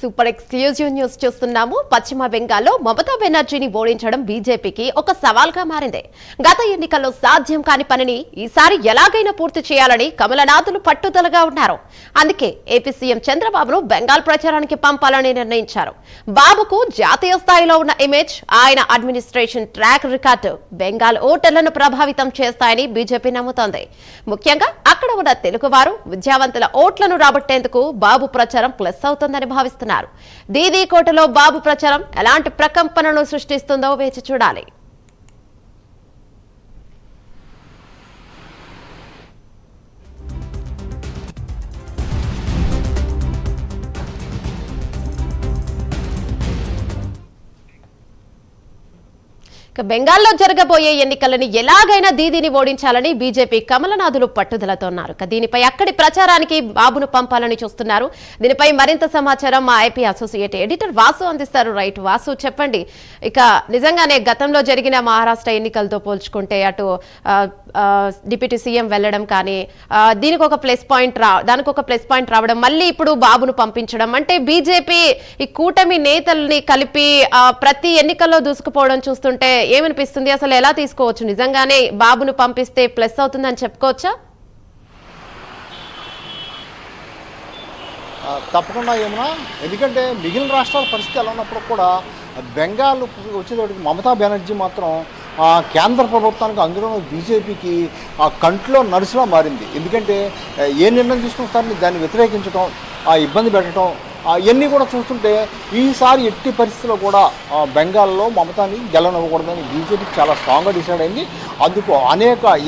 Super exclusive news చూస్తున్నాము. పశ్చిమ బెంగాల్లో మమతా బెనర్జీని ఓడించడం బీజేపీకి ఒక సవాల్గా మారింది. గత ఎన్నికల్లో సాధ్యం కాని పనిని ఈసారి ఎలాగైనా పూర్తి చేయాలని కమలనాథులు పట్టుదలగా ఉన్నారు. అందుకే ఏపీ సీఎం చంద్రబాబును బెంగాల్ ప్రచారానికి పంపాలని నిర్ణయించారు. బాబుకు జాతీయ స్థాయిలో ఉన్న ఇమేజ్, ఆయన అడ్మినిస్ట్రేషన్ ట్రాక్ రికార్డు బెంగాల్ ఓటర్లను ప్రభావితం చేస్తాయని బీజేపీ నమ్ముతోంది. ముఖ్యంగా అక్కడ ఉన్న తెలుగువారు, విద్యావంతుల ఓట్లను రాబట్టేందుకు బాబు ప్రచారం ప్లస్ అవుతుందని భావిస్తున్నారు. దీదీ కోటలో బాబు ప్రచారం ఎలాంటి ప్రకంపనను సృష్టిస్తుందో వేచి చూడాలి. బెంగాల్లో జరగబోయే ఎన్నికలని ఎలాగైనా దీదీని ఓడించాలని బీజేపీ కమలనాథులు పట్టుదలతో ఉన్నారు. దీనిపై అక్కడి ప్రచారానికి బాబును పంపాలని చూస్తున్నారు. దీనిపై మరింత సమాచారం మా ఐపీ అసోసియేట్ ఎడిటర్ వాసు అందిస్తారు. రైట్ వాసు, చెప్పండి. ఇక నిజంగానే గతంలో జరిగిన మహారాష్ట్ర ఎన్నికలతో పోల్చుకుంటే అటు డిప్యూటీ సీఎం వెళ్లడం కానీ దానికి ఒక ప్లస్ పాయింట్ రావడం, మళ్ళీ ఇప్పుడు బాబును పంపించడం అంటే బీజేపీ ఈ కూటమి నేతల్ని కలిపి ప్రతి ఎన్నికల్లో దూసుకుపోవడం చూస్తుంటే ఏమనిపిస్తుంది? అసలు ఎలా తీసుకోవచ్చు? నిజంగానే బాబును పంపిస్తే ప్లస్ అవుతుందని చెప్పుకోవచ్చా? తప్పకుండా ఏమన్నా, ఎందుకంటే మిగిలిన రాష్ట్రాల పరిస్థితి ఎలా ఉన్నప్పుడు కూడా బెంగాల్ వచ్చేటప్పటికి మమతా బెనర్జీ మాత్రం కేంద్ర ప్రభుత్వానికి, అందులో బీజేపీకి కంట్లో నడుసులా మారింది. ఎందుకంటే ఏ నిర్ణయం తీసుకుంటారని దాన్ని వ్యతిరేకించడం, ఇబ్బంది పెట్టడం ఇవన్నీ కూడా చూస్తుంటే ఈసారి ఎట్టి పరిస్థితుల్లో కూడా బెంగాల్లో మమతాని గెలవనివ్వకూడదని బీజేపీకి చాలా స్ట్రాంగ్గా డిసైడ్ అయింది. అందుకు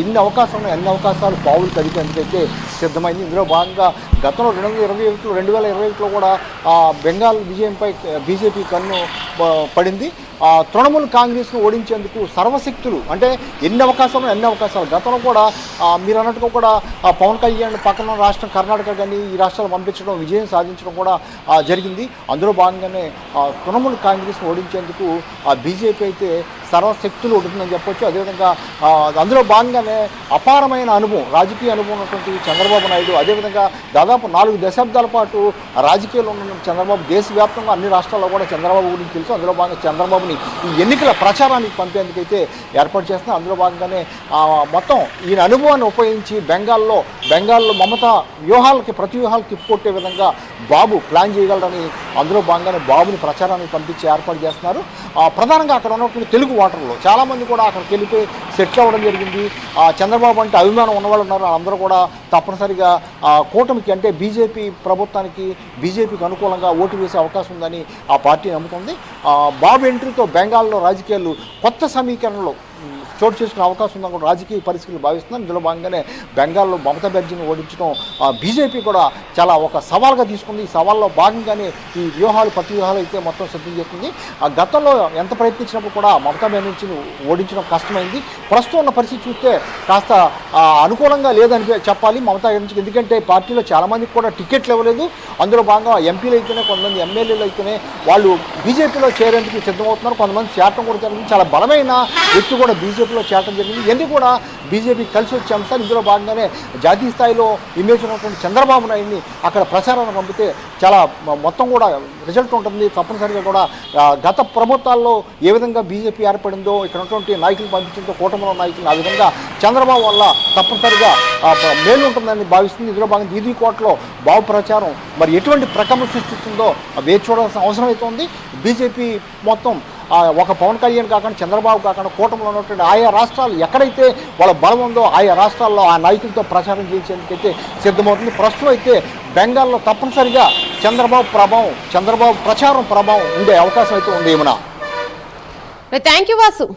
ఎన్ని అవకాశాలు పావులు కదిపేందుకైతే సిద్ధమైంది. ఇందులో భాగంగా గతంలో 2021లో కూడా బెంగాల్ విజయంపై బీజేపీ కన్ను పడింది. తృణమూల్ కాంగ్రెస్ను ఓడించేందుకు సర్వశక్తులు, అంటే ఎన్ని అవకాశాలు గతంలో కూడా మీరు అన్నట్టుగా కూడా పవన్ కళ్యాణ్ పక్కన రాష్ట్రం కర్ణాటక కానీ ఈ రాష్ట్రాలు పంపించడం, విజయం సాధించడం కూడా జరిగింది. అందులో భాగంగానే తృణమూల్ కాంగ్రెస్ను ఓడించేందుకు బీజేపీ అయితే సర్వశక్తులు ఉంటుందని చెప్పొచ్చు. అదేవిధంగా అందులో భాగంగానే అపారమైన అనుభవం, రాజకీయ అనుభవం ఉన్నటువంటి చంద్రబాబు నాయుడు, అదేవిధంగా దాదాపు 4 దశాబ్దాల పాటు రాజకీయాల్లో ఉన్న చంద్రబాబు, దేశవ్యాప్తంగా అన్ని రాష్ట్రాల్లో కూడా చంద్రబాబు గురించి తెలుసు. అందులో భాగంగా చంద్రబాబుని ఈ ఎన్నికల ప్రచారానికి పంపేందుకైతే ఏర్పాటు చేస్తున్నారు. అందులో భాగంగానే మొత్తం ఈయన అనుభవాన్ని ఉపయోగించి బెంగాల్లో మమతా ప్రతి వ్యూహాలు తిప్పుకొట్టే విధంగా బాబు ప్లాన్ చేయగలరని అందులో భాగంగానే బాబుని ప్రచారానికి పంపించి ఏర్పాటు చేస్తున్నారు. ప్రధానంగా అక్కడ ఉన్నటువంటి తెలుగు ఓటర్లు చాలామంది కూడా అక్కడికి వెళ్ళిపోయి సెటిల్ అవ్వడం జరిగింది. చంద్రబాబు అంటే అభిమానం ఉన్నవాళ్ళు ఉన్నారు. అందరూ కూడా తప్పనిసరిగా కూటమికి, అంటే బీజేపీ ప్రభుత్వానికి, బీజేపీకి అనుకూలంగా ఓటు వేసే అవకాశం ఉందని ఆ పార్టీ నమ్ముతుంది. బాబు ఎంట్రీతో బెంగాల్లో రాజకీయాలు కొత్త సమీకరణలో చోటు చేసుకునే అవకాశం ఉందని కూడా రాజకీయ పరిస్థితులు భావిస్తున్నారు. ఇందులో భాగంగానే బెంగాల్లో మమతా బెనర్జీని ఓడించడం బీజేపీ కూడా చాలా ఒక సవాల్గా తీసుకుంది. ఈ సవాల్లో భాగంగానే ఈ ప్రతి వ్యూహాలు అయితే మొత్తం సిద్ధం చేస్తుంది. గతంలో ఎంత ప్రయత్నించినప్పుడు కూడా మమతా బెనర్జీని ఓడించడం కష్టమైంది. ప్రస్తుతం ఉన్న పరిస్థితి చూస్తే కాస్త అనుకూలంగా లేదని చెప్పాలి మమతా బెనర్జీకి. ఎందుకంటే పార్టీలో చాలామందికి కూడా టికెట్లు ఇవ్వలేదు. అందులో భాగంగా ఎంపీలు అయితేనే, కొంతమంది ఎమ్మెల్యేలు అయితేనే వాళ్ళు బీజేపీలో చేరేందుకు సిద్ధమవుతున్నారు. కొంతమంది చేరటం కూడా జరిగింది. చాలా బలమైన వ్యక్తి కూడా బీజేపీలో చేరటం జరిగింది. ఇవన్నీ కూడా బీజేపీ కలిసి వచ్చే అంశాలు. ఇందులో భాగంగానే జాతీయ స్థాయిలో ఇమేజ్ ఉన్నటువంటి చంద్రబాబు నాయుడిని అక్కడ ప్రచారాన్ని పంపితే చాలా మొత్తం కూడా రిజల్ట్ ఉంటుంది. తప్పనిసరిగా కూడా గత ప్రభుత్వాల్లో ఏ విధంగా బీజేపీ ఏర్పడిందో, ఇక్కడ ఉన్నటువంటి నాయకులు పంపించడంతో కూటమిలో నాయకులు ఆ విధంగా చంద్రబాబు వల్ల తప్పనిసరిగా మేలు ఉంటుందని భావిస్తుంది. ఇందులో భాగంగా దీదీ కోటలో బాబు ప్రచారం మరి ఎటువంటి ప్రకంపన సృష్టిస్తుందో వేచి చూడాల్సిన అవసరం అయితే ఉంది. బీజేపీ మొత్తం ఒక పవన్ కళ్యాణ్ కాకుండా, చంద్రబాబు కాకుండా కూటమిలో ఉన్నటువంటి ఆయా రాష్ట్రాలు ఎక్కడైతే వాళ్ళ బలం ఉందో ఆయా రాష్ట్రాల్లో ఆ నాయకులతో ప్రచారం చేసేందుకైతే సిద్ధమవుతుంది. ప్రస్తుతం అయితే బెంగాల్లో తప్పనిసరిగా చంద్రబాబు ప్రచారం ప్రభావం ఉండే అవకాశం అయితే ఉంది. ఏమన్నా థ్యాంక్ యూ వాసు.